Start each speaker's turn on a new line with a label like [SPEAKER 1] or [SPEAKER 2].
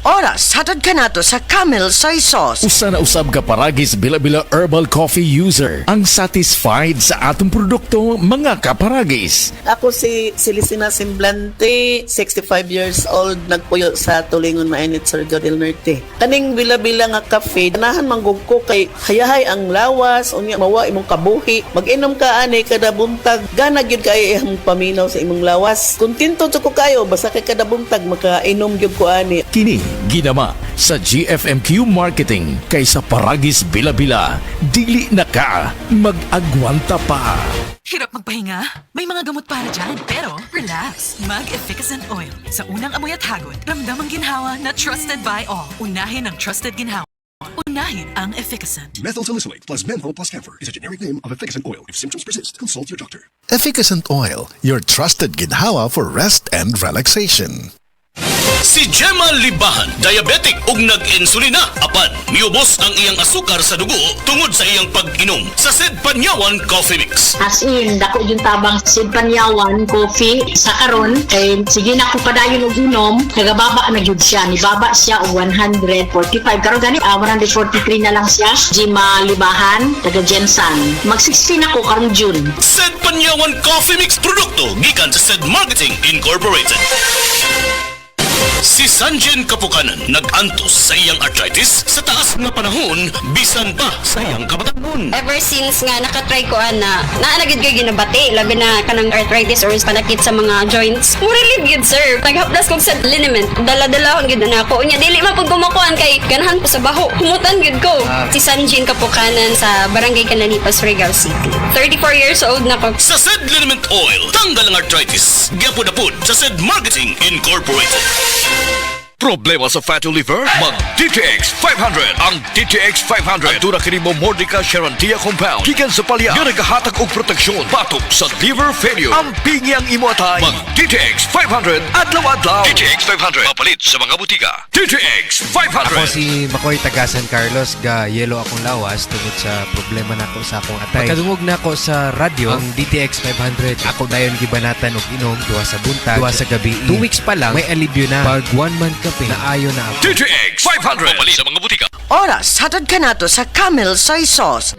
[SPEAKER 1] Oras, hatod ka nato sa Camel Soy Sauce.
[SPEAKER 2] Usa na usab ka paragis bila-bila herbal coffee user ang satisfied sa atong produkto mga kaparagis.
[SPEAKER 3] Ako si Celisina Semblante, 65 years old, nagpuyo sa Tulingon Mainit, Surigao del Norte. Kaning bila-bila nga kafe, ganahan manggug ko kay hayahay ang lawas, unya mawa imong kabuhi. Mag-inom ka ani kada buntag, gana gyud kay imong paminaw sa imong lawas. Kontento jud ko kayo basta kay kada buntag makainom gyud ko ani.
[SPEAKER 2] Kini ginama sa GFMQ Marketing kaysa paragis bila-bila, dili na ka mag-agwanta pa.
[SPEAKER 4] Hirap magpahinga? May mga gamot para dyan. Pero, relax. Mag-Efficacent Oil. Sa unang amoy at hagod, ramdam ang ginhawa na trusted by all. Unahin ang trusted ginhawa. Unahin ang Efficacent.
[SPEAKER 5] Methyl salicylate plus menthol plus camphor is a generic name of Efficacent oil. If symptoms persist, consult your doctor.
[SPEAKER 6] Efficacent Oil, your trusted ginhawa for rest and relaxation.
[SPEAKER 7] Si Gemma Libahan, diabetic ug nag-insulina. Apan, miubos ang iyang asukar sa dugo tungod sa iyang pag-inom sa Sid Panyawan Coffee Mix.
[SPEAKER 8] As in, dako yung tabang Sid Panyawan coffee sa karon kay sige na ko padayon og inom, nagababa na gyud siya, nibaba siya og 145 karon gani 143 na lang siya. Gemma Libahan, taga Jensan. Mag-16 ako karong June.
[SPEAKER 7] Sid Panyawan Coffee Mix produkto gikan sa Sid Marketing Incorporated. Si Sanjen Kapukanan nag-antos sa iyang arthritis sa taas nga panahon bisan pa sa iyang kabatanon.
[SPEAKER 9] Ever since nga nakatry ko na naanagid kay ginabati labi na kanang arthritis or panakit sa mga joints. Mo relieve gid sir. Naghapdas kog sa liniment. Dala-dala ang gid na ako. Unya dili man pud kumakuan kay ganahan ko sa baho. Humutan gid ko. Si Sanjen Kapukanan sa Barangay Cananipas, Surigao City. 34 years old na ko.
[SPEAKER 7] Sa Sid Liniment Oil, tanggal ang arthritis. Gyapod-apod sa Sid Marketing Incorporated.
[SPEAKER 10] Problema sa fatty liver? Mag DTX 500. Ang DTX 500 aduna kini mo Mordica Charantia compound gikan sa palya nga nagahatag og proteksyon batok sa liver failure. Ang pingyang imo atay. Mag DTX 500 adlaw-adlaw. DTX 500 mapalit sa mga butika. DTX 500.
[SPEAKER 11] Ako si Makoy taga San Carlos, ga yelo akong lawas tungod sa problema nako sa akong atay. Pagkadungog nako sa radyo ang DTX 500. Ako dayon gibanatan og inom duha sa buntag, duha sa gabi. 2 weeks pa lang may alibyo na. Pag 1 month kape na ayo na ako.
[SPEAKER 7] DTX 500 mapalit sa mga butika.
[SPEAKER 1] Oras, hatod ka nato sa Camel Soy Sauce.